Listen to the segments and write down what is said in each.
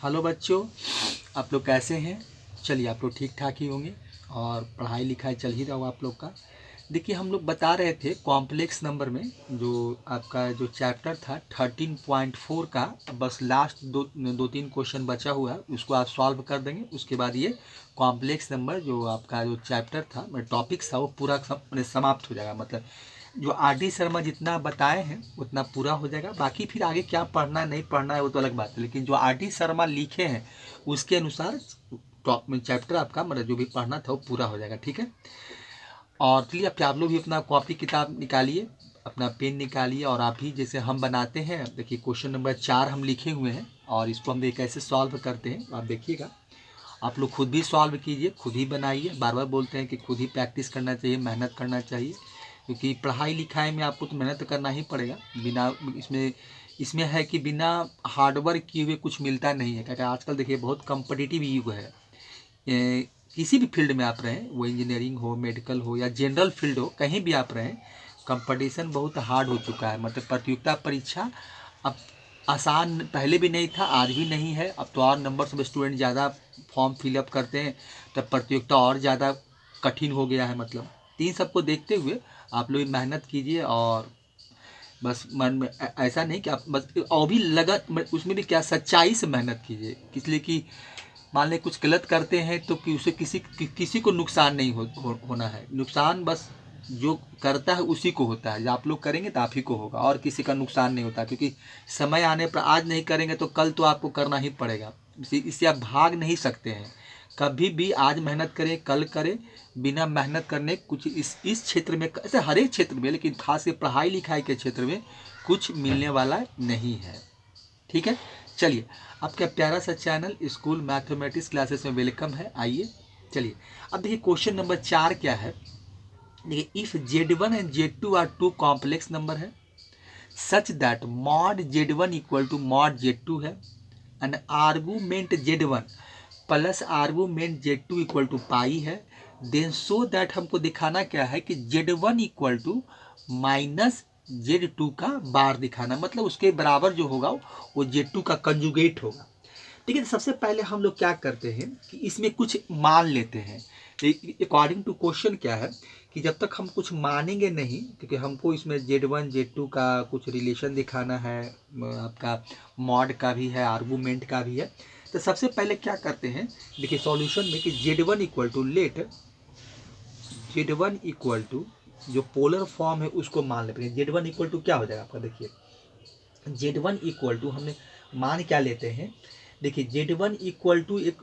Hello बच्चों, आप लोग कैसे हैं। चलिए आप लोग ठीक ठाक ही होंगे और पढ़ाई लिखाई चल ही रहा हो आप लोग का। देखिए हम लोग बता रहे थे कॉम्प्लेक्स नंबर में जो आपका जो चैप्टर था 13.4 का, बस लास्ट दो तीन क्वेश्चन बचा हुआ है, उसको आप सॉल्व कर देंगे। उसके बाद ये कॉम्प्लेक्स नंबर जो आपका जो चैप्टर था टॉपिक था वो पूरा समाप्त हो जाएगा। मतलब जो आर डी शर्मा जितना बताए हैं उतना पूरा हो जाएगा। बाकी फिर आगे क्या पढ़ना नहीं पढ़ना है वो तो अलग बात है, लेकिन जो आर डी शर्मा लिखे हैं उसके अनुसार टॉप में चैप्टर आपका मतलब जो भी पढ़ना था वो पूरा हो जाएगा। ठीक है। और चलिए अब आप लोग भी अपना कॉपी किताब निकालिए, अपना पेन निकालिए और आप ही जैसे हम बनाते हैं। देखिए क्वेश्चन नंबर 4 हम लिखे हुए हैं और इसको हम कैसे सॉल्व करते हैं आप देखिएगा। आप लोग खुद भी सॉल्व कीजिए, खुद ही बनाइए। बार बार बोलते हैं कि खुद ही प्रैक्टिस करना चाहिए, मेहनत करना चाहिए, क्योंकि पढ़ाई लिखाई में आपको तो मेहनत करना ही पड़ेगा। बिना इसमें है कि बिना हार्डवर्क किए हुए कुछ मिलता नहीं है। क्योंकि आजकल देखिए बहुत कम्पिटिटिव युग है। किसी भी फील्ड में आप रहें, वो इंजीनियरिंग हो, मेडिकल हो या जनरल फील्ड हो, कहीं भी आप रहें, कंपटीशन बहुत हार्ड हो चुका है। मतलब प्रतियोगिता परीक्षा अब आसान पहले भी नहीं था, आज भी नहीं है। अब तो और नंबर ऑफ स्टूडेंट ज़्यादा फॉर्म फिलअप करते हैं, तब प्रतियोगिता और ज़्यादा कठिन हो गया है। मतलब तीन सबको देखते हुए आप लोग मेहनत कीजिए और बस मन में ऐसा नहीं कि आप बस और भी लगा उसमें भी क्या सच्चाई से मेहनत कीजिए। इसलिए कि मान लें कुछ गलत करते हैं तो कि उसे किसी को नुकसान नहीं होना है। नुकसान बस जो करता है उसी को होता है। जब आप लोग करेंगे तो आप ही को होगा और किसी का नुकसान नहीं होता, क्योंकि समय आने पर आज नहीं करेंगे तो कल तो आपको करना ही पड़ेगा। इससे आप भाग नहीं सकते हैं। कभी भी आज मेहनत करें, कल करें, बिना मेहनत करने कुछ इस क्षेत्र में, ऐसे हर एक क्षेत्र में, लेकिन खास कर पढ़ाई लिखाई के क्षेत्र में कुछ मिलने वाला नहीं है। ठीक है। चलिए आपका प्यारा सा चैनल स्कूल मैथमेटिक्स क्लासेस में वेलकम है। आइए चलिए अब देखिए क्वेश्चन नंबर 4 क्या है। देखिए if Z1 and Z2 are two complex number है such that mod Z1 equal to mod Z2 है and argument Z1 plus argument Z2 equal to pi है, देन सो दैट हमको दिखाना क्या है कि Z1 equal to minus Z2 का बार दिखाना। मतलब उसके बराबर जो होगा वो Z2 का कंजुगेट होगा। ठीक है। सबसे पहले हम लोग क्या करते हैं कि इसमें कुछ मान लेते हैं। अकॉर्डिंग टू क्वेश्चन क्या है कि जब तक हम कुछ मानेंगे नहीं, क्योंकि हमको इसमें Z1 Z2 का कुछ रिलेशन दिखाना है, आपका मॉड का भी है, आर्गूमेंट का भी है। तो सबसे पहले क्या करते हैं, देखिए सॉल्यूशन में कि Z1 equal to let Z1 equal to जो पोलर फॉर्म है उसको मान लेते हैं। Z1 इक्वल टू क्या हो जाएगा आपका, देखिए Z1 इक्वल टू हमने मान क्या लेते हैं। देखिए Z1 इक्वल टू एक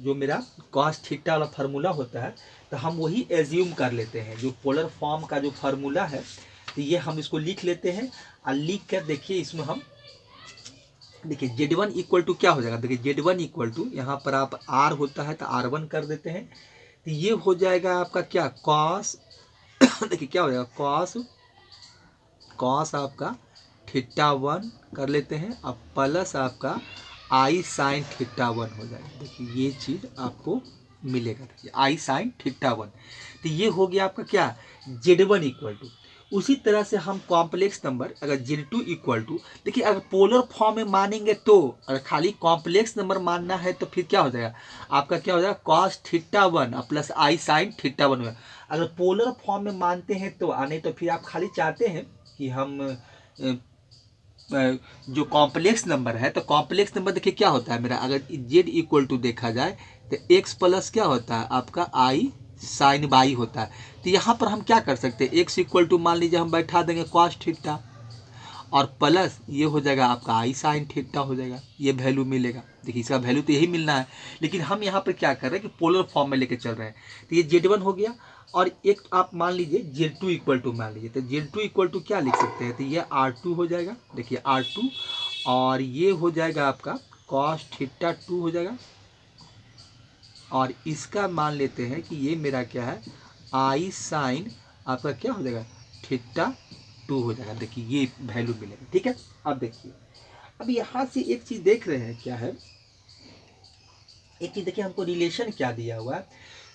जो मेरा कॉस थीटा वाला फार्मूला होता है, तो हम वही एज्यूम कर लेते हैं। जो पोलर फॉर्म का जो फार्मूला है तो ये हम इसको लिख लेते हैं और लिख कर देखिए इसमें हम देखिए Z1 इक्वल टू क्या हो जाएगा। देखिए Z1 इक्वल टू यहाँ पर आप R होता है तो R1 कर देते हैं, तो ये हो जाएगा आपका क्या कॉस देखिए क्या हो जाएगा कॉस आपका थीटा 1 कर लेते हैं, अब प्लस आपका आई साइन थीटा 1 हो जाएगा। देखिए ये चीज़ आपको मिलेगा। देखिए आई साइन थीटा 1, तो ये हो गया आपका क्या Z1 इक्वल टू। उसी तरह से हम कॉम्प्लेक्स नंबर अगर Z2 इक्वल टू, देखिए अगर पोलर फॉर्म में मानेंगे तो, अगर खाली कॉम्प्लेक्स नंबर मानना है तो फिर क्या हो जाएगा आपका, क्या हो जाएगा कॉस थीटा 1 प्लस आई साइन थीटा 1 होगा। अगर पोलर फॉर्म में मानते हैं तो नहीं तो फिर आप खाली चाहते हैं कि हम जो कॉम्प्लेक्स नंबर है, तो कॉम्प्लेक्स नंबर देखिए क्या होता है मेरा, अगर Z इक्वल टू देखा जाए तो x प्लस क्या होता है आपका आई साइन बाई होता है। तो यहाँ पर हम क्या कर सकते हैं, x इक्वल टू मान लीजिए हम बैठा देंगे कॉस थीटा और प्लस ये हो जाएगा आपका आई साइन थीटा हो जाएगा, ये वैल्यू मिलेगा। देखिए इसका वैल्यू तो यही मिलना है, लेकिन हम यहाँ पर क्या कर रहे हैं कि पोलर फॉर्म में लेके चल रहे हैं। तो ये Z1 हो गया और एक आप मान लीजिए Z2 इक्वल टू मान लीजिए, तो Z2 इक्वल टू क्या लिख सकते हैं, तो ये R2 हो जाएगा। देखिए R2 और ये हो जाएगा आपका कॉस थीटा 2 हो जाएगा और इसका मान लेते हैं कि ये मेरा क्या है आई साइन आपका क्या हो जाएगा थीटा 2 हो जाएगा। देखिए ये वैल्यू मिलेगा। ठीक है। अब देखिए अब यहाँ से एक चीज़ देख रहे हैं क्या है, एक चीज़ देखिए हमको रिलेशन क्या दिया हुआ है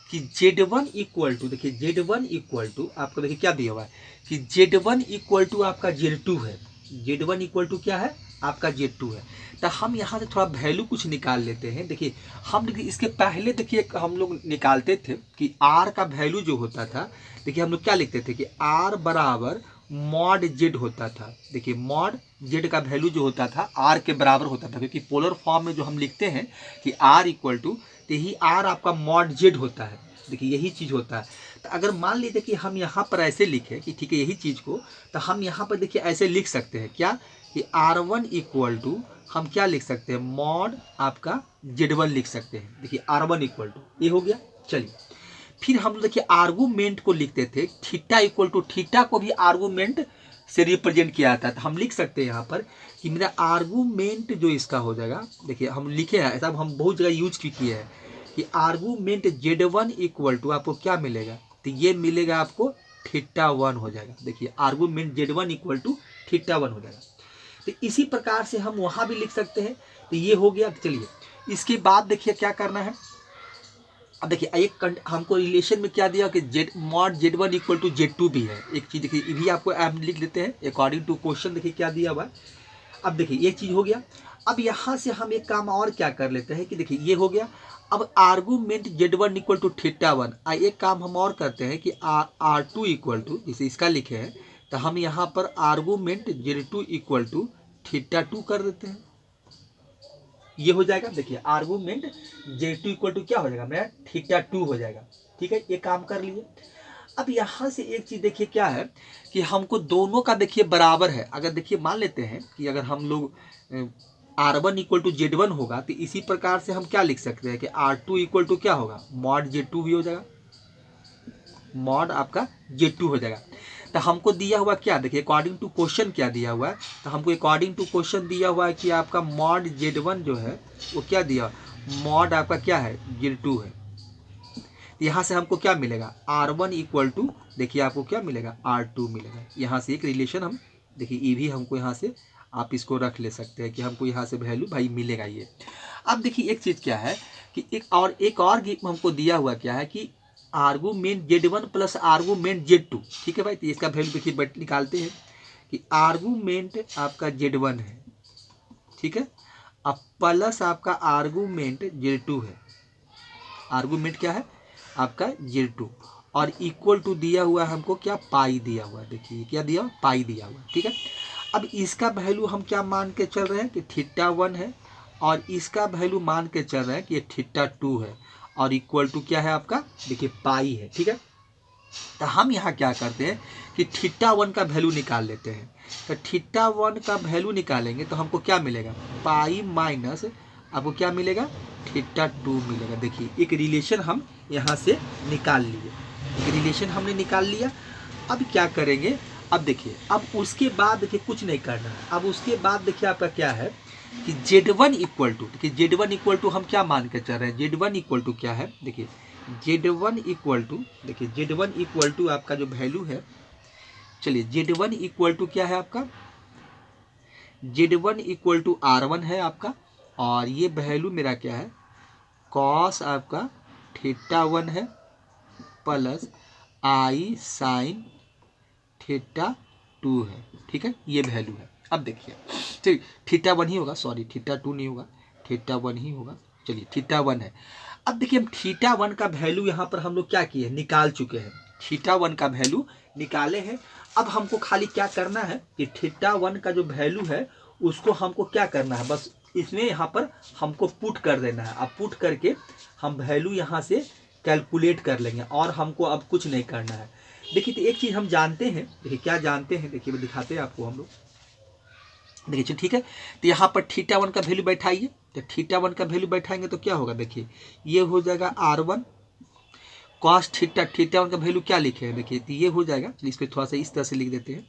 कि Z1 इक्वल टू, देखिए Z1 इक्वल टू आपको देखिए क्या दिया हुआ है कि Z1 इक्वल टू आपका Z2 है। Z1 इक्वल टू क्या है आपका Z2 है। तो हम यहाँ से थोड़ा वैल्यू कुछ निकाल लेते हैं। देखिए हम देखिए इसके पहले देखिए हम लोग निकालते थे कि R का वैल्यू जो होता था, देखिए हम लोग क्या लिखते थे कि R बराबर मॉड Z होता था। देखिए मॉड Z का वैल्यू जो होता था R के बराबर होता था, क्योंकि पोलर फॉर्म में जो हम लिखते हैं कि R इक्वल टू, तो यही R आपका मॉड Z होता है। देखिए यही चीज़ होता है। तो अगर मान लीजिए कि हम यहाँ पर ऐसे लिखें कि ठीक है यही चीज़ को, तो हम यहाँ पर देखिए ऐसे लिख सकते हैं क्या कि R1 इक्वल टू, हम क्या लिख सकते हैं, मॉड आपका Z1 लिख सकते हैं। देखिए R1 इक्वल टू, ये हो गया। चलिए फिर हम देखिए आर्गूमेंट को लिखते थे, थीटा इक्वल टू, थीटा को भी आर्गूमेंट से रिप्रेजेंट किया जाता है। तो हम लिख सकते हैं यहाँ पर कि मेरा आर्गूमेंट जो इसका हो जाएगा, देखिए हम लिखे हैं ऐसा, हम बहुत जगह यूज किए हैं कि आर्गूमेंट Z1 इक्वल टू आपको क्या मिलेगा, तो ये मिलेगा आपको θ1 हो जाएगा। देखिए आर्गूमेंट Z1 इक्वल टू θ1 हो जाएगा। तो इसी प्रकार से हम वहाँ भी लिख सकते हैं। तो ये हो गया। चलिए इसके बाद देखिए क्या करना है। अब देखिए एक हमको रिलेशन में क्या दिया कि Z mod Z1 equal to Z2 भी है। एक चीज़ देखिए ये भी आपको हम लिख लेते हैं अकॉर्डिंग टू क्वेश्चन। देखिए क्या दिया हुआ है। अब देखिए ये चीज़ हो गया। अब यहाँ से हम एक काम और क्या कर लेते हैं कि देखिए ये हो गया। अब आर्गूमेंट Z1 इक्वल टू θ1, एक काम हम और करते हैं कि R2 इक्वल टू, जैसे इसका लिखे हैं, तो हम यहाँ पर आर्गूमेंट Z2 इक्वल टू θ2 कर देते हैं। ये हो जाएगा। देखिए आर्गूमेंट Z2 इक्वल टू क्या हो जाएगा, मेरा θ2 हो जाएगा। ठीक है, ये काम कर लिए। अब यहाँ से एक चीज़ देखिए क्या है कि हमको दोनों का देखिए बराबर है। अगर देखिए मान लेते हैं कि अगर हम लोग R1 इक्वल टू Z1 होगा, तो इसी प्रकार से हम क्या लिख सकते हैं कि R2 इक्वल टू क्या होगा, मॉड Z2 भी हो जाएगा, मॉड आपका Z2 हो जाएगा। तो हमको दिया हुआ क्या, देखिए अकॉर्डिंग टू क्वेश्चन क्या दिया हुआ है, तो हमको अकॉर्डिंग टू क्वेश्चन दिया हुआ है कि आपका मॉड Z1 जो है वो क्या दिया, मॉड आपका क्या है, Z2 है। यहाँ से हमको क्या मिलेगा, R1 इक्वल टू, देखिए आपको क्या मिलेगा, R2 मिलेगा। यहाँ से एक रिलेशन हम देखिए ये भी हमको यहाँ से आप इसको रख ले सकते हैं कि हमको यहाँ से वैल्यू भाई मिलेगा ये। अब देखिए एक चीज़ क्या है कि एक और हमको दिया हुआ क्या है कि argument Z1 plus argument Z2। ठीक है भाई, तो इसका वैल्यू देखिए निकालते हैं कि आर्गूमेंट आपका Z1 है, ठीक है, अब प्लस आपका आर्गूमेंट Z2 है। आर्गूमेंट क्या है आपका Z2, और इक्वल टू दिया हुआ है हमको क्या, पाई दिया हुआ है। देखिए क्या दिया, पाई दिया हुआ है। ठीक है, अब इसका वैल्यू हम क्या मान के चल रहे हैं कि θ1 है, और इसका वैल्यू मान के चल रहे हैं कि ये θ2 है, और इक्वल टू क्या है आपका, देखिए पाई है। ठीक है, तो हम यहाँ क्या करते हैं कि θ1 का वैल्यू निकाल लेते हैं। तो θ1 का वैल्यू निकालेंगे तो हमको क्या मिलेगा, पाई माइनस आपको क्या मिलेगा, θ2 मिलेगा। देखिए एक रिलेशन हम यहाँ से निकाल लिए, एक रिलेशन हमने निकाल लिया। अब क्या करेंगे, अब देखिए अब उसके बाद देखिए कुछ नहीं करना है। अब उसके बाद देखिए आपका क्या है कि Z1 इक्वल टू, देखिए Z1 इक्वल टू हम क्या मान के चल रहे हैं, Z1 इक्वल टू क्या है, देखिए Z1 इक्वल टू, देखिए Z1 इक्वल टू आपका जो वैल्यू है, चलिए Z1 इक्वल टू क्या है आपका, Z1 इक्वल टू R1 है आपका, और ये वैल्यू मेरा क्या है, कॉस आपका θ1 है प्लस आई साइन θ2 है। ठीक है, ये वैल्यू है। अब देखिए चलिए θ1 ही होगा, सॉरी θ2 नहीं होगा, θ1 ही होगा। चलिए θ1 है। अब देखिए हम θ1 का वैल्यू यहाँ पर हम लोग क्या किए, निकाल चुके हैं, θ1 का वैल्यू निकाले हैं। अब हमको खाली क्या करना है कि θ1 का जो वैल्यू है उसको हमको क्या करना है, बस इसमें यहाँ पर हमको पुट कर देना है। अब पुट करके हम वैल्यू यहाँ से कैलकुलेट कर लेंगे, और हमको अब कुछ नहीं करना है। देखिए तो एक चीज़ हम जानते हैं, देखिए क्या जानते हैं, देखिए दिखाते हैं आपको हम लोग। देखिए चलिए ठीक है, तो यहाँ पर θ1 का वैल्यू बैठाइए। तो θ1 का वैल्यू बैठाएंगे तो क्या होगा, देखिए ये हो जाएगा R1 कॉस θ1 का वैल्यू क्या लिखे हैं, देखिए तो ये हो जाएगा। चलिए इसको थोड़ा सा इस तरह से लिख देते हैं,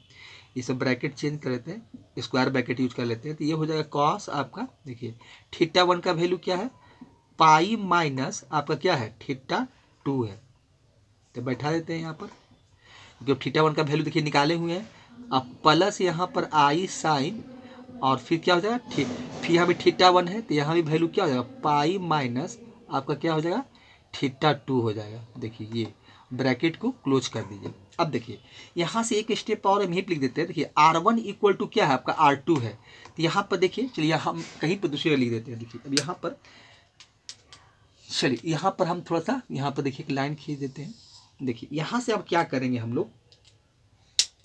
ये सब ब्रैकेट चेंज कर लेते हैं, स्क्वायर ब्रैकेट यूज कर लेते हैं। तो ये हो जाएगा कॉस आपका, देखिए θ1 का वैल्यू क्या है, पाई माइनस आपका क्या है, θ2 है। तो बैठा देते हैं यहाँ पर, जो θ1 का वैल्यू देखिए निकाले हुए हैं। अब प्लस यहाँ पर आई साइन, और फिर क्या हो जाएगा, फिर यहाँ पे θ1 है तो यहाँ भी वैल्यू क्या हो जाएगा, पाई माइनस आपका क्या हो जाएगा, θ2 हो जाएगा। देखिए ये ब्रैकेट को क्लोज कर दीजिए। अब देखिए यहाँ से एक स्टेप और हम यहीं लिख देते हैं। देखिए R1 इक्वल टू क्या है आपका R2 है, तो यहाँ पर देखिए चलिए हम कहीं पर दूसरी लिख देते हैं। देखिए अब यहाँ पर चलिए यहाँ पर हम थोड़ा सा यहाँ पर देखिए एक लाइन खींच देते हैं। देखिए यहाँ से अब क्या करेंगे हम लोग,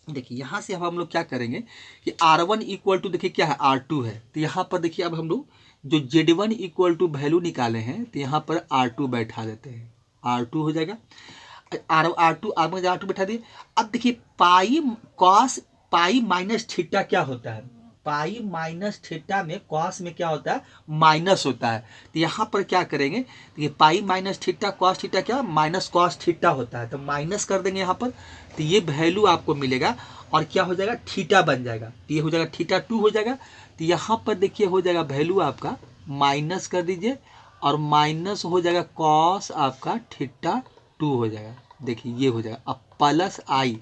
देखिए यहाँ से अब हम लोग क्या करेंगे कि R1 इक्वल टू देखिए क्या है R2 है, तो यहाँ पर देखिए अब हम लोग जो Z1 इक्वल टू वैल्यू निकाले हैं तो यहाँ पर R2 बैठा देते हैं, R2 हो जाएगा। R2 बैठा दिए। अब देखिए pi cos pi minus theta क्या होता है, पाई माइनस थीटा में कॉस में क्या होता है माइनस होता है, तो यहाँ पर क्या करेंगे, देखिए पाई माइनस थीटा कॉस थीटा क्या माइनस कॉस थीटा होता है, तो माइनस कर देंगे यहाँ पर, तो ये वैल्यू आपको मिलेगा और क्या हो जाएगा थीटा बन जाएगा, तो ये हो जाएगा थीटा 2 हो जाएगा। तो यहाँ पर देखिए हो जाएगा वैल्यू आपका माइनस कर दीजिए और माइनस हो जाएगा कॉस आपका थीटा 2 हो जाएगा। देखिए ये हो जाएगा अब प्लस आई।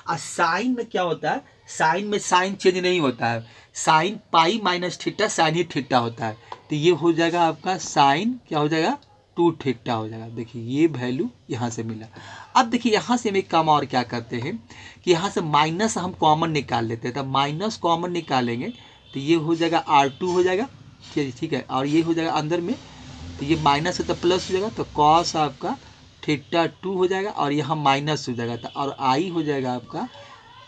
और साइन में क्या होता है, साइन में साइन चेंज नहीं होता है, sine pi minus theta sine ही थीटा होता है, तो ये हो जाएगा आपका साइन क्या हो जाएगा 2 थीटा हो जाएगा। देखिए ये वैल्यू यहाँ से मिला। अब देखिए यहाँ से हम एक काम और क्या करते हैं कि यहाँ से माइनस हम कॉमन निकाल लेते हैं, तो माइनस कॉमन निकालेंगे तो ये हो जाएगा R2 हो जाएगा, ठीक है, और ये हो जाएगा अंदर में, तो ये माइनस है तो प्लस हो जाएगा, तो कॉस आपका थीटा 2 हो जाएगा और यहाँ माइनस हो जाएगा, तो और आई हो जाएगा आपका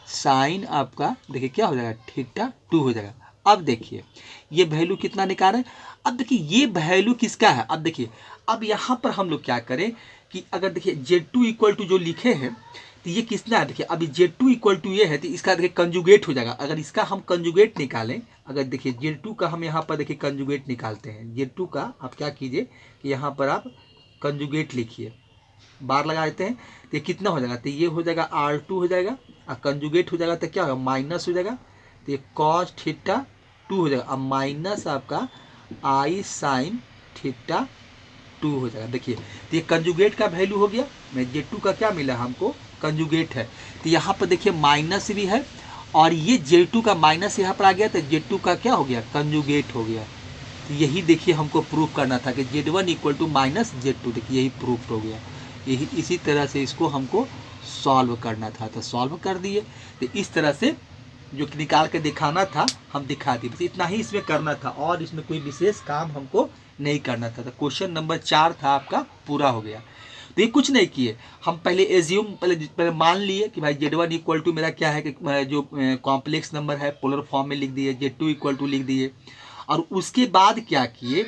साइन आपका देखिए क्या हो जाएगा थीटा 2 हो जाएगा। अब देखिए ये वैल्यू कितना निकाल रहे हैं, अब देखिए ये वैल्यू किसका है, अब देखिए अब यहाँ पर हम लोग क्या करें कि अगर देखिए Z2 इक्वल टू जो लिखे हैं तो ये कितना है, देखिए अभी Z2 इक्वल टू ये है तो इसका देखिए कंजुगेट हो जाएगा। अगर इसका हम कंजुगेट निकालें, अगर देखिए Z2 का हम यहाँ पर देखिए कंजुगेट निकालते हैं, Z2 का आप क्या कीजिए कि यहाँ पर आप कंजुगेट लिखिए, बार लगा देते हैं, तो ये कितना हो जाएगा, तो ये हो जाएगा R2 हो जाएगा और कंजुगेट हो जाएगा तो क्या होगा माइनस हो जाएगा, तो ये कॉस थीटा 2 हो जाएगा, अब माइनस आपका आई साइन थीटा 2 हो जाएगा। देखिए तो ये कंजुगेट का वैल्यू हो गया, मैं Z2 का क्या मिला हमको कंजुगेट है, तो यहाँ पर देखिए माइनस भी है और ये Z2 का माइनस यहाँ पर आ गया, तो Z2 का क्या हो गया कंजुगेट हो गया। तो यही देखिए हमको प्रूफ करना था कि Z1 equal to minus Z2, देखिए यही प्रूफ हो गया। यही इसी तरह से इसको हमको सॉल्व करना था, तो सॉल्व कर दिए। तो इस तरह से जो निकाल के दिखाना था हम दिखा दिए, बस इतना ही इसमें करना था और इसमें कोई विशेष काम हमको नहीं करना था। तो क्वेश्चन नंबर 4 था आपका पूरा हो गया। तो ये कुछ नहीं किए, हम पहले एज्यूम पहले मान लिए कि भाई Z1 इक्वल टू मेरा क्या है कि जो कॉम्प्लेक्स नंबर है पोलर फॉर्म में लिख दिए, Z2 इक्वल टू लिख दिए, और उसके बाद क्या किए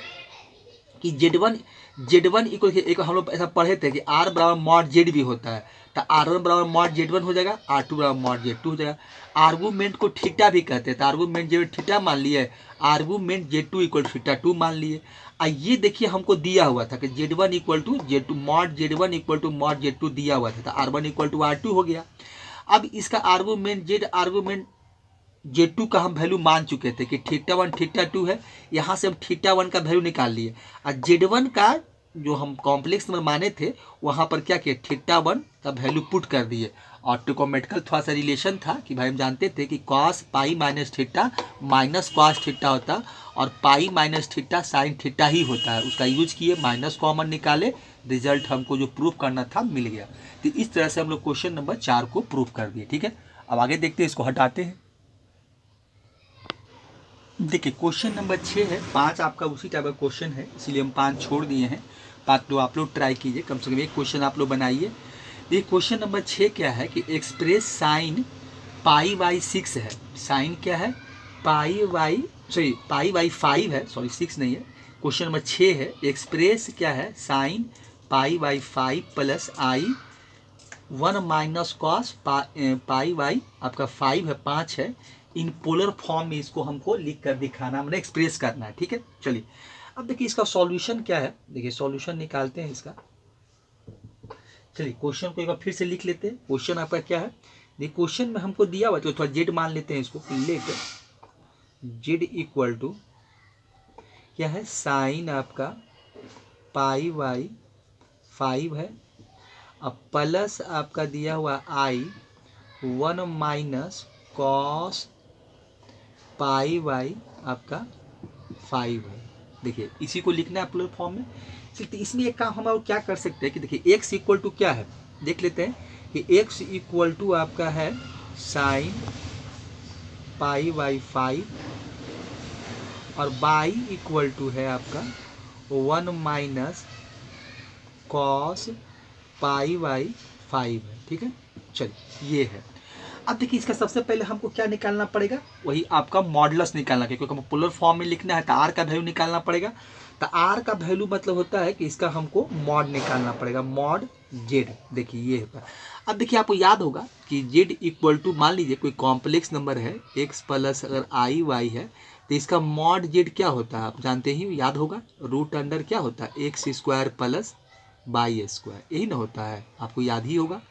कि Z1 इक्वल एक हम लोग ऐसा पढ़े थे कि R बराबर मॉड Z भी होता है, तो R1 बराबर मॉड Z1 हो जाएगा, R2 बराबर मॉड Z2 हो जाएगा। आर्गूमेंट को थीटा भी कहते हैं, तो आर्गूमेंट Z थीटा मान लिए, आर्गूमेंट Z2 इक्वल थीटा 2 मान लिए। ये देखिए हमको दिया हुआ था कि Z1 equal to Z2 mod Z1 equal to mod Z2 दिया हुआ था, तो R1 इक्वल टू R2 हो गया। अब इसका आर्गूमेंट Z2 का हम वैल्यू मान चुके थे कि थीटा 1 थीटा 2 है, यहाँ से हम थीटा 1 का वैल्यू निकाल लिए और Z1 का जो हम कॉम्प्लेक्स नंबर माने थे वहाँ पर क्या किया थीटा 1 का वैल्यू पुट कर दिए। और ट्रिकोमेट्रिकल थोड़ा सा रिलेशन था कि भाई हम जानते थे कि cos pi minus theta minus cos theta होता और pi minus theta sine theta ही होता है, उसका यूज किए, माइनस कॉमन निकाले, रिजल्ट हमको जो प्रूफ करना था मिल गया। तो इस तरह से हम लोग क्वेश्चन नंबर 4 को प्रूफ कर दिए। ठीक है, अब आगे देखते हैं, इसको हटाते हैं। देखिए क्वेश्चन नंबर 6 है, 5 आपका उसी टाइप का क्वेश्चन है इसलिए हम 5 छोड़ दिए हैं, 5 तो आप लोग ट्राई कीजिए, कम से कम एक क्वेश्चन आप लोग बनाइए। ये क्वेश्चन नंबर 6 क्या है कि एक्सप्रेस साइन पाई बाई 6 है, साइन क्या है पाई बाई 5 है, सॉरी 6 नहीं है, क्वेश्चन नंबर 6 है, एक्सप्रेस क्या है sine pi by 5 plus I 1 minus cos pi by आपका 5 है 5 है, इन पोलर फॉर्म में इसको हमको लिख कर दिखाना, मतलब एक्सप्रेस करना है। ठीक है, चलिए अब देखिए इसका सॉल्यूशन क्या है, देखिए सॉल्यूशन निकालते हैं इसका। चलिए क्वेश्चन को एक बार फिर से लिख लेते हैं। क्वेश्चन आपका क्या है, देखिए क्वेश्चन में हमको दिया हुआ तो थोड़ा जेड मान लेते हैं इसको, लेट जेड इक्वल टू क्या है साइन आपका पाई बाई 5 है, अब प्लस आपका दिया हुआ आई 1 माइनस कॉस पाई बाई आपका 5 है। देखिए इसी को लिखना है पोलर फॉर्म में। चलिए इसमें एक काम हम और क्या कर सकते हैं कि देखिए x इक्वल टू क्या है देख लेते हैं कि x इक्वल टू आपका है साइन पाई बाई 5 और y इक्वल टू है आपका 1 माइनस कॉस पाई बाई 5 है। ठीक है, चलिए ये है। अब देखिए इसका सबसे पहले हमको क्या निकालना पड़ेगा, वही आपका मॉडुलस निकालना, क्योंकि हमको पोलर फॉर्म में लिखना है तो आर का वैल्यू निकालना पड़ेगा। तो आर का वैल्यू मतलब होता है कि इसका हमको मॉड निकालना पड़ेगा, मॉड जेड। देखिए ये होता है। अब देखिए आपको याद होगा कि जेड इक्वल टू, मान लीजिए कोई कॉम्प्लेक्स नंबर है एक्स प्लस अगर आई वाई है तो इसका मॉड जेड क्या होता है, आप जानते ही, याद होगा, रूट अंडर क्या होता है X square plus Y square, यही ना होता है, आपको याद ही होगा।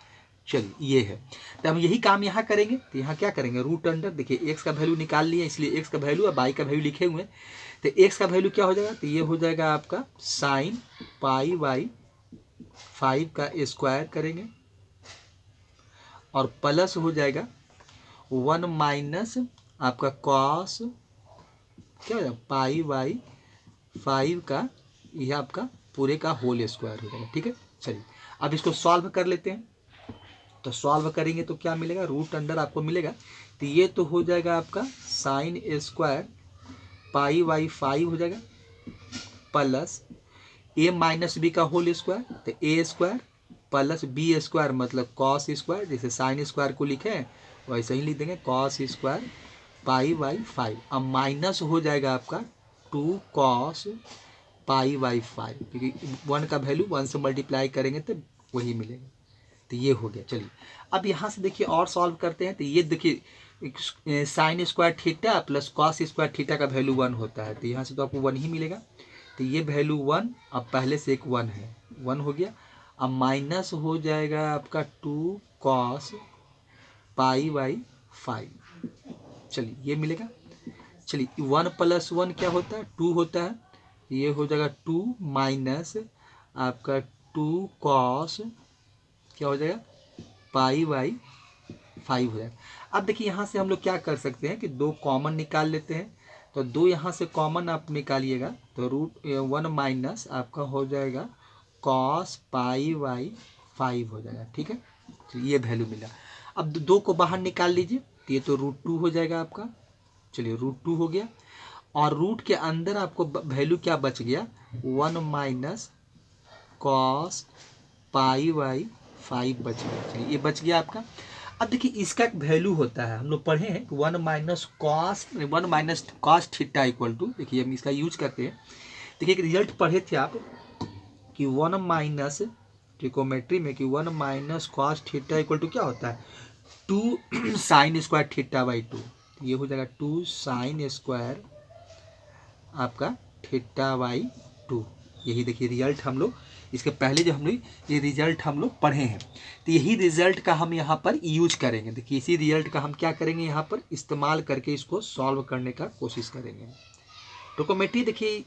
चलिए ये है, तो हम यही काम यहाँ करेंगे। तो यहाँ क्या करेंगे, रूट अंडर, देखिए एक्स का वैल्यू निकाल लिया, इसलिए एक्स का वैल्यू और वाई का वैल्यू लिखे हुए हैं। तो एक्स का वैल्यू क्या हो जाएगा, तो ये हो जाएगा आपका साइन पाई बाई 5 का स्क्वायर करेंगे और प्लस हो जाएगा 1 माइनस आपका कॉस क्या हो जाएगा पाई बाई 5 का, यह आपका पूरे का होल स्क्वायर हो जाएगा। ठीक है, चलिए अब इसको सॉल्व कर लेते हैं। तो सॉल्व करेंगे तो क्या मिलेगा, रूट अंडर आपको मिलेगा, तो ये तो हो जाएगा आपका साइन स्क्वायर पाई बाई 5 हो जाएगा प्लस ए माइनस बी का होल स्क्वायर, तो ए स्क्वायर प्लस बी स्क्वायर मतलब कॉस स्क्वायर, जैसे साइन स्क्वायर को लिखे हैं वैसे ही लिख देंगे कॉस स्क्वायर पाई बाई 5। अब माइनस हो जाएगा आपका 2 कॉस पाई बाई 5, क्योंकि 1 का वैल्यू 1 से मल्टीप्लाई करेंगे तो वही मिलेगा। तो ये हो गया। चलिए अब यहाँ से देखिए और सॉल्व करते हैं। तो ये देखिए sine square theta plus cos square theta का वैल्यू 1 होता है, तो यहाँ से तो आपको 1 ही मिलेगा। तो ये वैल्यू 1, अब पहले से एक 1 है, 1 हो गया। अब माइनस हो जाएगा आपका 2 कॉस पाई बाई 5। चलिए ये मिलेगा। चलिए 1 प्लस 1 क्या होता है, 2 होता है, ये हो जाएगा 2 माइनस आपका 2 कॉस क्या हो जाएगा पाई बाई 5 हो जाएगा। अब देखिए यहाँ से हम लोग क्या कर सकते हैं कि 2 कॉमन निकाल लेते हैं। तो 2 यहाँ से कॉमन आप निकालिएगा तो रूट 1 माइनस आपका हो जाएगा कॉस पाई बाई 5 हो जाएगा। ठीक है, तो ये वैल्यू मिला। अब 2 को बाहर निकाल लीजिए, तो ये तो √2 हो जाएगा आपका। चलिए √2 हो गया और रूट के अंदर आपको वैल्यू क्या बच गया, 1 माइनस कॉस पाई बाई 5 बच गया। चलिए ये बच गया आपका। अब देखिए इसका एक वैल्यू होता है, हम लोग पढ़े हैं 1 minus cos theta equal to, देखिए हम इसका यूज करते हैं। देखिए एक रिजल्ट पढ़े थे आप कि 1 माइनस ट्रिकोमेट्री में कि 1 minus cos theta equal to क्या होता है 2 साइन स्क्वायर थीटा बाई 2। ये हो जाएगा 2 साइन स्क्वायर आपका थीटा बाई 2। यही देखिए रिजल्ट हम लोग इसके पहले जो हम लोग ये रिजल्ट हम लोग पढ़े हैं, तो यही रिजल्ट का हम यहाँ पर यूज करेंगे। देखिए इसी रिजल्ट का हम क्या करेंगे, यहाँ पर इस्तेमाल करके इसको सॉल्व करने का कोशिश करेंगे। ट्रिकोमेट्री देखिए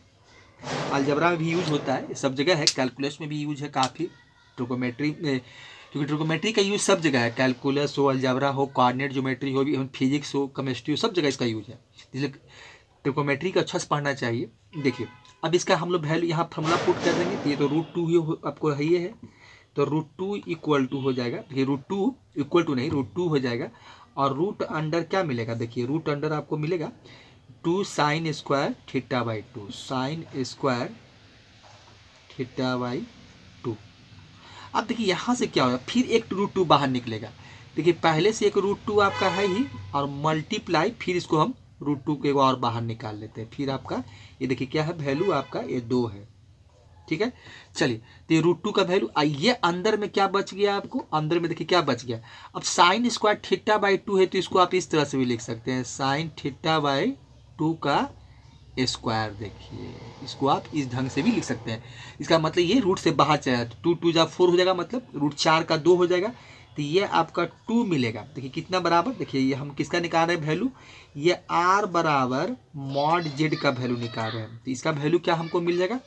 अलजेब्रा में भी यूज होता है, सब जगह है, कैलकुलस में भी यूज है काफ़ी ट्रिकोमेट्री में, क्योंकि ट्रिकोमेट्री का यूज सब जगह है, कैलकुलस हो, अलजेब्रा हो, कोऑर्डिनेट ज्योमेट्री हो, भी फिजिक्स हो, केमिस्ट्री हो, सब जगह इसका यूज है, इसलिए ट्रिकोमेट्री का अच्छा से पढ़ना चाहिए। देखिए अब इसका हम लोग वैल्यू यहाँ फॉर्मूला पुट कर देंगे, ये तो √2 ही आपको है, ये है तो √2 इक्वल टू हो जाएगा। देखिए √2 इक्वल टू नहीं, √2 हो जाएगा और रूट अंडर क्या मिलेगा, देखिए रूट अंडर आपको मिलेगा 2 sine square theta by 2, sine square theta by 2। अब देखिए यहाँ से क्या होगा, फिर एक √2 बाहर निकलेगा। देखिए पहले से एक √2 आपका है ही और मल्टीप्लाई, फिर इसको हम √2 के और बाहर निकाल लेते हैं, फिर आपका ये देखिए क्या है वैल्यू आपका ये 2 है। ठीक है, चलिए तो ये √2 का वैल्यू, ये अंदर में क्या बच गया आपको, अंदर में देखिए क्या बच गया। अब साइन स्क्वायर थीटा बाई 2 है तो इसको आप इस तरह से भी लिख सकते हैं, साइन थीटा बाई 2 का स्क्वायर। देखिए इसको आप इस ढंग से भी लिख सकते हैं। इसका मतलब ये रूट से बाहर चला, 2 2 जा 4 हो जाएगा, मतलब √4 का 2 हो जाएगा, तो ये आपका 2 मिलेगा। देखिए कितना बराबर, देखिए ये हम किसका निकाल रहे हैं वैल्यू, ये r बराबर मॉड जेड का वैल्यू निकाल रहे हैं। तो इसका वैल्यू क्या हमको मिल जाएगा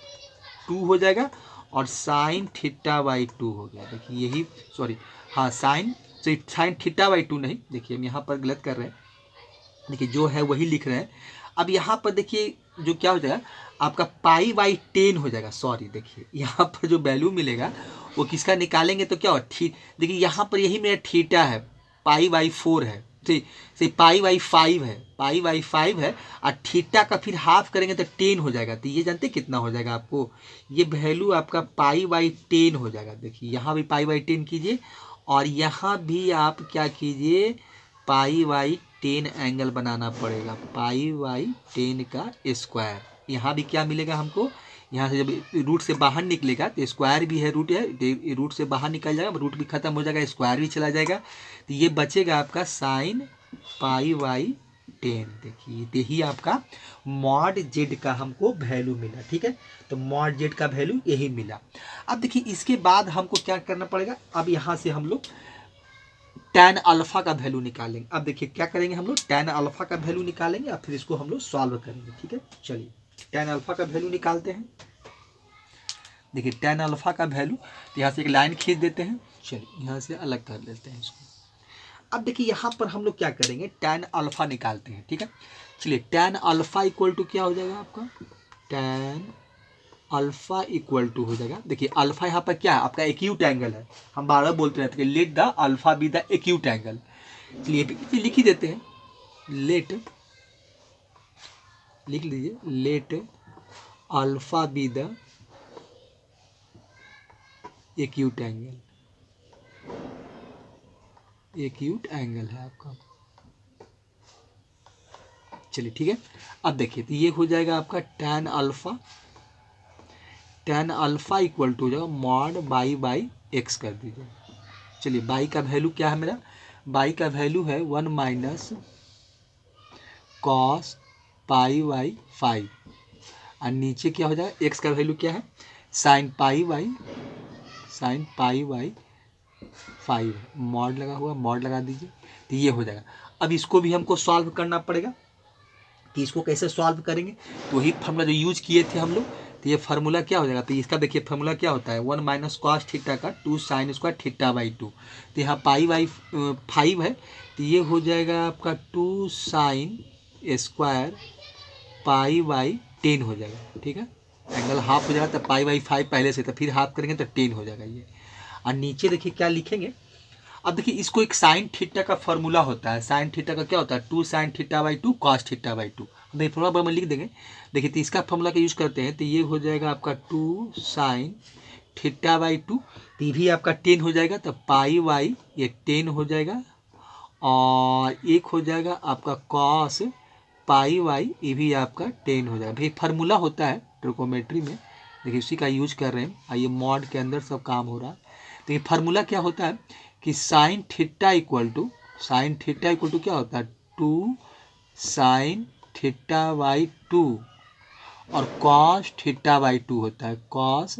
2 हो जाएगा और साइन थीटा बाई 2 हो गया। देखिए यही, सॉरी हाँ साइन थीटा बाई 2 नहीं, देखिए हम यहाँ पर गलत कर रहे हैं, देखिए जो है वही लिख रहे हैं। अब यहाँ पर देखिए जो क्या हो जाएगा आपका पाई बाई 10 हो जाएगा। सॉरी देखिए यहाँ पर जो वैल्यू मिलेगा वो किसका निकालेंगे तो क्या हो देखिए यहाँ पर यही मेरा थीटा है, पाई बाई 4 है, ठीक से पाई बाई 5 है, पाई बाई 5 है, और थीटा का फिर हाफ करेंगे तो 10 हो जाएगा। तो ये जानते कितना हो जाएगा आपको, ये वैल्यू आपका पाई बाई 10 हो जाएगा। देखिए यहाँ भी पाई बाई 10 कीजिए और यहाँ भी आप क्या कीजिए पाई बाई 10 एंगल बनाना पड़ेगा, पाई बाई 10 का स्क्वायर। यहाँ भी क्या मिलेगा हमको, यहाँ से जब रूट से बाहर निकलेगा तो स्क्वायर भी है, रूट है, रूट से बाहर निकल जाएगा, रूट भी खत्म हो जाएगा, स्क्वायर भी चला जाएगा, तो ये बचेगा आपका साइन पाई बाई 10। देखिए यही आपका मॉड जेड का हमको वैल्यू मिला। ठीक है, तो मॉड जेड का वैल्यू यही मिला। अब देखिए इसके बाद हमको क्या करना पड़ेगा, अब यहाँ से हम लोग tan अल्फा का वैल्यू निकालेंगे। अब देखिए क्या करेंगे हम लोग, tan अल्फा का वैल्यू निकालेंगे और फिर इसको हम लोग सॉल्व करेंगे। ठीक है, चलिए tan अल्फा का वैल्यू निकालते हैं। देखिए tan अल्फा का वैल्यू, तो यहाँ से एक लाइन खींच देते हैं, चलिए यहाँ से अलग कर लेते हैं इसको। अब देखिए यहाँ पर हम लोग क्या करेंगे, tan अल्फा निकालते हैं। ठीक है, चलिए tan अल्फा इक्वल टू क्या हो जाएगा आपका, tan अल्फा इक्वल टू हो जाएगा। देखिए अल्फा यहाँ पर क्या है आपका एक्यूट एंगल है, हम बार बार बोलते रहते हैं let the alpha be the acute angle. चलिए लिख ही देते हैं, लेट लिख लीजिए, let alpha be the acute angle, acute angle है आपका। चलिए ठीक है, अब देखिए तो ये हो जाएगा आपका tan alpha, tan alpha equal to हो जाएगा मॉड बाई एक्स कर दीजिए। चलिए बाई का वैल्यू क्या है मेरा, बाई का वैल्यू है 1 माइनस कॉस पाई बाई 5, और नीचे क्या हो जाएगा एक्स का वैल्यू क्या है साइन पाई बाई 5, मॉड लगा हुआ, मॉड लगा दीजिए, तो ये हो जाएगा। अब इसको भी हमको सॉल्व करना पड़ेगा, कि इसको कैसे सॉल्व करेंगे, तो वही फार्मूला जो यूज किए थे हम लोग, तो ये फार्मूला क्या हो जाएगा, तो इसका देखिए फार्मूला क्या होता है 1 माइनस कॉस थीटा का 2 साइन स्क्वायर थीटा बाई 2, तो यहाँ पाई बाई 5 है, तो ये हो जाएगा आपका 2 साइन स्क्वायर पाई बाई 10 हो जाएगा। ठीक है, एंगल हाफ हो जाएगा, तो पाई बाई 5 पहले से, तो फिर हाफ करेंगे तो 10 हो जाएगा ये। और नीचे देखिए क्या लिखेंगे, अब देखिए इसको एक साइन थीटा का फॉर्मूला होता है, साइन थीटा का क्या होता है 2 sine theta by 2 cos theta by 2, देखिए फॉर्मूला में लिख देंगे। देखिए तो इसका फॉर्मूला का यूज करते हैं, तो ये हो जाएगा आपका 2 साइन थीटा बाई 2, तो ये भी आपका 10 हो जाएगा, तो पाई बाई ये 10 हो जाएगा, और एक हो जाएगा आपका कॉस पाई बाई, ये भी आपका 10 हो जाएगा। भाई फार्मूला होता है ट्रिकोमेट्री में, देखिए उसी का यूज कर रहे हैं, आइए मॉड के अंदर सब काम हो रहा है। तो ये फार्मूला क्या होता है कि साइन थीटा इक्वल टू क्या होता है 2 साइन थीटा बाई 2, और कॉस थीटा बाई 2 होता है, कॉस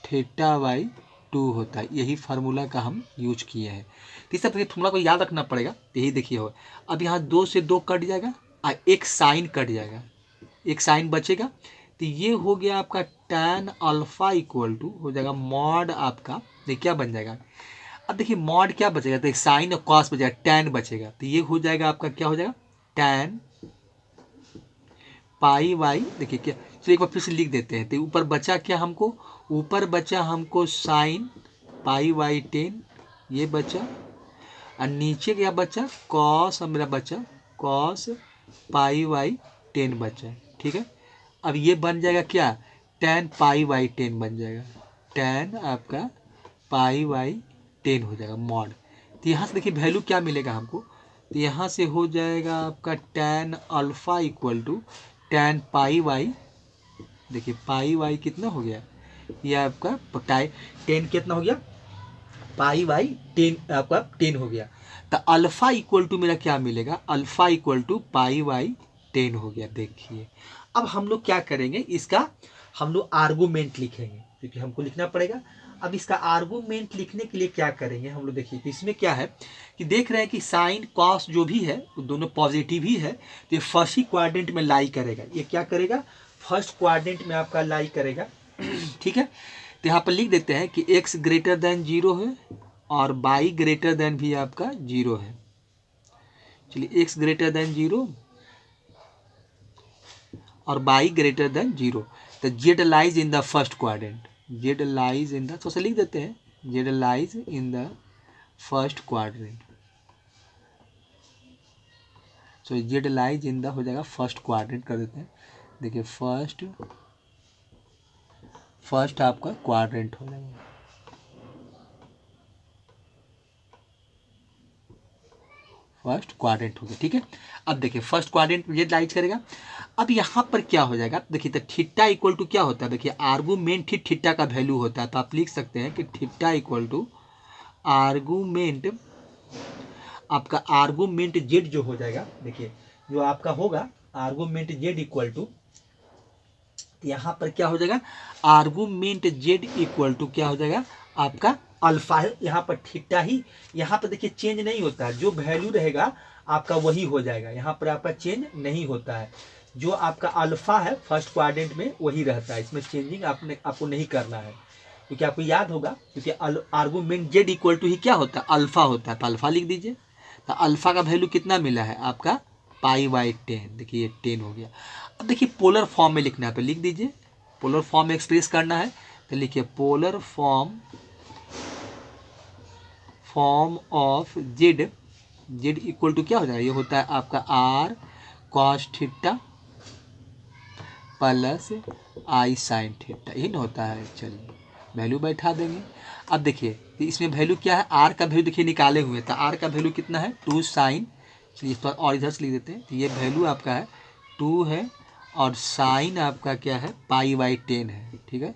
थीटा बाई 2 होता है। यही फार्मूला का हम यूज किए हैं। तो इस सब फार्मूला को याद रखना पड़ेगा, यही देखिए हो। अब यहाँ 2 से 2 कट जाएगा और एक साइन कट जाएगा, एक साइन बचेगा, तो ये हो गया आपका tan अल्फा इक्वल टू हो जाएगा मॉड आपका, देखिए क्या बन जाएगा। अब देखिए मॉड क्या बचेगा, तो एक साइन और कॉस बचेगा, tan बचेगा, तो ये हो जाएगा आपका क्या हो जाएगा tan पाई बाई, देखिए क्या, चलिए एक बार फिर से लिख देते हैं। तो ऊपर बचा क्या हमको, ऊपर बचा हमको साइन पाई बाई 10, ये बचा, और नीचे क्या बचा कॉस, मेरा बचा कॉस पाई बाई 10 बचा। ठीक है, अब ये बन जाएगा क्या tan पाई बाई 10 बन जाएगा, tan आपका पाई बाई 10 हो जाएगा मॉड। तो यहाँ से देखिए वैल्यू क्या मिलेगा हमको, तो यहाँ से हो जाएगा आपका tan alpha equal to tan pi by, देखिए पाई बाई कितना हो गया, ये आपका 10 कितना हो गया पाई बाई 10, आपका 10 हो गया। तो अल्फा इक्वल टू मेरा क्या मिलेगा, alpha equal to pi by 10 हो गया। देखिए अब हम लोग क्या करेंगे, इसका हम लोग आर्गूमेंट लिखेंगे, क्योंकि हमको लिखना पड़ेगा। अब इसका आर्गूमेंट लिखने के लिए क्या करेंगे हम लोग, देखिए तो इसमें क्या है कि देख रहे हैं कि साइन कॉस जो भी है वो दोनों पॉजिटिव ही है, तो ये फर्स्ट ही क्वाड्रेंट में लाई करेगा, ये क्या करेगा फर्स्ट क्वाड्रेंट में आपका लाई करेगा। ठीक है, तो यहाँ पर लिख देते हैं कि x ग्रेटर देन 0 है और y ग्रेटर देन भी आपका 0 है। चलिए x ग्रेटर देन 0 और बाई ग्रेटर देन 0। तो Z lies in the first quadrant, Z lies in the, तो लिख देते हैं Z lies in the first quadrant. So Z lies in the हो जाएगा फर्स्ट क्वाड्रेंट कर देते हैं। देखिए फर्स्ट आपका क्वाड्रेंट हो जाएगा। फर्स्ट क्वाड्रेंट हो गया, ठीक है। अब देखिए फर्स्ट क्वाड्रेंट में जेड लाइज करेगा। अब यहाँ पर क्या हो जाएगा, देखिए तो थीटा इक्वल टू क्या होता है, देखिए आर्गूमेंट ही थीटा का वैल्यू होता है। तो आप लिख सकते हैं कि थीटा इक्वल टू आर्गूमेंट, आपका आर्गूमेंट जेड जो हो जाएगा, देखिए जो आपका होगा आर्गूमेंट जेड इक्वल टू, यहाँ पर क्या हो जाएगा आर्गूमेंट जेड इक्वल टू क्या हो जाएगा आपका अल्फा है। यहाँ पर थीटा ही, यहाँ पर देखिए चेंज नहीं होता है, जो वैल्यू रहेगा आपका वही हो जाएगा। यहाँ पर आपका चेंज नहीं होता है, जो आपका अल्फा है फर्स्ट क्वाड्रेंट में वही रहता है, इसमें चेंजिंग आपको नहीं करना है, क्योंकि आपको याद होगा क्योंकि आर्गूमेंट जेड इक्वल टू ही क्या होता है अल्फा होता है। तो अल्फा लिख दीजिए। तो अल्फा का वैल्यू कितना मिला है आपका π/10। देखिए ये 10 हो गया। अब देखिए पोलर फॉर्म में लिखना है, तो लिख दीजिए पोलर फॉर्म में एक्सप्रेस करना है। तो लिखिए polar form of Z, Z equal to क्या हो जाएगा, ये होता है आपका r cos theta plus i sin theta, यही ना होता है। चलिए वैल्यू बैठा देंगे। अब देखिए इसमें वैल्यू क्या है, r का वैल्यू देखिए निकाले हुए, तो r का वैल्यू कितना है 2 sin, चलिए इस पर और इधर से लिख देते हैं। तो ये वैल्यू आपका है 2 है और साइन आपका क्या है π/10 है, ठीक है।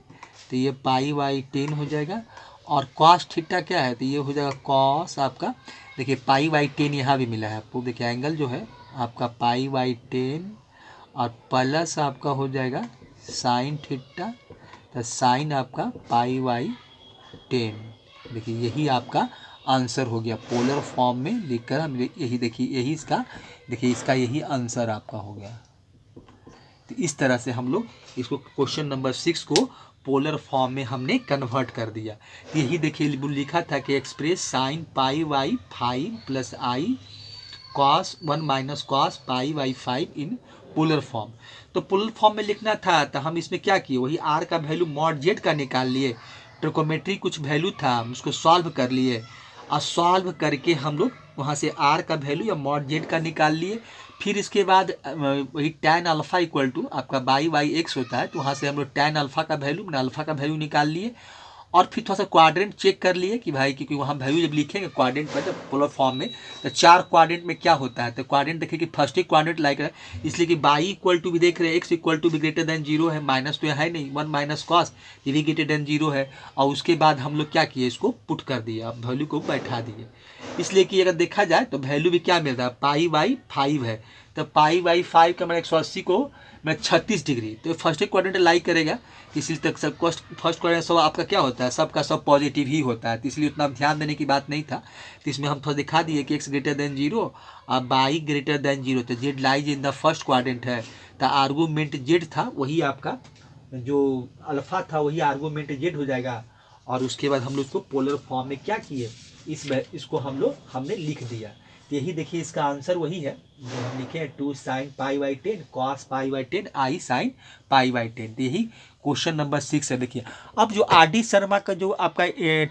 तो ये π/10 हो जाएगा। और cos थीटा क्या है, तो ये हो जाएगा cos आपका, देखिए π/10 यहाँ भी मिला है आपको, देखिए एंगल जो है आपका π/10 और प्लस आपका हो जाएगा साइन थीटा, तो साइन आपका π/10। देखिए यही आपका आंसर हो गया, पोलर फॉर्म में लिखकर हम यही देखिए यही इसका, देखिए इसका यही आंसर आपका हो गया। तो इस तरह से हम लोग इसको क्वेश्चन नंबर 6 को पोलर फॉर्म में हमने कन्वर्ट कर दिया। तो यही देखिए लिखा था कि express sine π/5 plus i cos 1 minus cos π/5 in polar form. तो पोलर फॉर्म में लिखना था, तो हम इसमें क्या किए, वही r का वैल्यू मॉड जेड का निकाल लिए, ट्रिकोमेट्री कुछ वैल्यू था हम उसको सॉल्व कर लिए, और सॉल्व करके हम लोग वहाँ से r का वैल्यू या मॉड जेड का निकाल लिए। फिर इसके बाद वही tan अल्फ़ा इक्वल टू आपका y/x होता है, तो वहाँ से हम लोग tan अल्फ़ा का वैल्यू मैंने अल्फ़ा का वैल्यू निकाल लिए। और फिर थोड़ा सा क्वाड्रेंट चेक कर लिए कि भाई, क्योंकि वहाँ वैल्यू जब लिखेंगे क्वाड्रेंट पर जब पोलर फॉर्म में, तो 4 क्वाड्रेंट में क्या होता है, तो क्वाड्रेंट देखिए कि फर्स्ट ही क्वाड्रेंट लाइक है, इसलिए कि y इक्वल टू भी देख रहे हैं, x इक्वल टू भी ग्रेटर देन 0 है, माइनस तो है नहीं, 1 माइनस कॉस ये भी ग्रेटर देन 0 है। और उसके बाद हम लोग क्या किए, इसको पुट कर दिए, अब वैल्यू को बैठा दिए, इसलिए कि अगर देखा जाए तो वैल्यू भी क्या मिल रहा है π/5 है। तो π/5 का मैंने 180 को मैं 36 डिग्री, तो फर्स्ट क्वाड्रेंट लाइक करेगा, इसलिए तक सब फर्स्ट क्वाड्रेंट सब आपका क्या होता है, सबका सब पॉजिटिव ही होता है, तो इसलिए उतना ध्यान देने की बात नहीं था। तो इसमें हम थोड़ा दिखा दिए कि x ग्रेटर देन 0 और y ग्रेटर देन 0, तो Z lies in the first quadrant है। तो आर्गूमेंट जेड था वही आपका जो अल्फा था वही आर्गूमेंट जेड हो जाएगा। और उसके बाद हम लोग इसको पोलर फॉर्म में क्या किए, इसको हमने लिख दिया। तो यही देखिए इसका आंसर वही है जो हम लिखे 2 sin π/10 cos π/10 i sin π/10। तो यही क्वेश्चन नंबर 6 है। देखिए अब जो RD शर्मा का जो आपका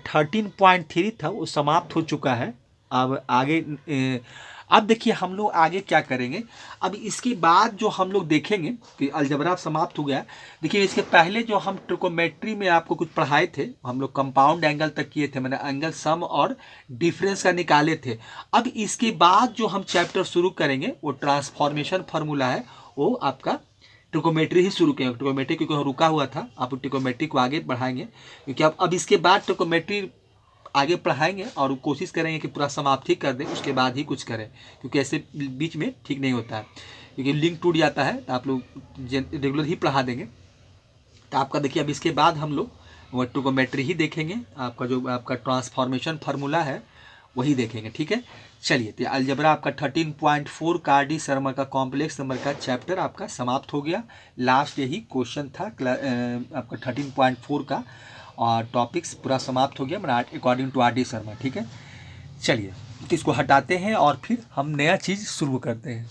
13.3 था वो समाप्त हो चुका है। अब आगे अब देखिए हम लोग आगे क्या करेंगे, अब इसके बाद जो हम लोग देखेंगे कि अलजबरा समाप्त हो गया। देखिए इसके पहले जो हम ट्रिकोमेट्री में आपको कुछ पढ़ाए थे, हम लोग कंपाउंड एंगल तक किए थे, मैंने एंगल सम और डिफरेंस का निकाले थे। अब इसके बाद जो हम चैप्टर शुरू करेंगे वो ट्रांसफॉर्मेशन फार्मूला है, वो आपका ट्रिकोमेट्री ही शुरू करेंगे। ट्रिकोमेट्री क्योंकि रुका हुआ था, आप ट्रिकोमेट्री को आगे बढ़ाएंगे, क्योंकि अब इसके बाद ट्रिकोमेट्री आगे पढ़ाएंगे और कोशिश करेंगे कि पूरा समाप्ति कर दें, उसके बाद ही कुछ करें, क्योंकि ऐसे बीच में ठीक नहीं होता है, क्योंकि लिंक टूट जाता है। तो आप लोग रेगुलर ही पढ़ा देंगे। तो आपका देखिए अब इसके बाद हम लोग वो ट्रिकोमेट्री ही देखेंगे, आपका जो आपका ट्रांसफॉर्मेशन फार्मूला है वही देखेंगे, ठीक है। चलिए तो अलजबरा आपका 13.4 का RD शर्मा का कॉम्प्लेक्स नंबर का चैप्टर आपका समाप्त हो गया। लास्ट यही क्वेश्चन था आपका 13.4 का, और टॉपिक्स पूरा समाप्त हो गया मैंने अकॉर्डिंग टू RD शर्मा, ठीक है। चलिए तो इसको हटाते हैं और फिर हम नया चीज़ शुरू करते हैं।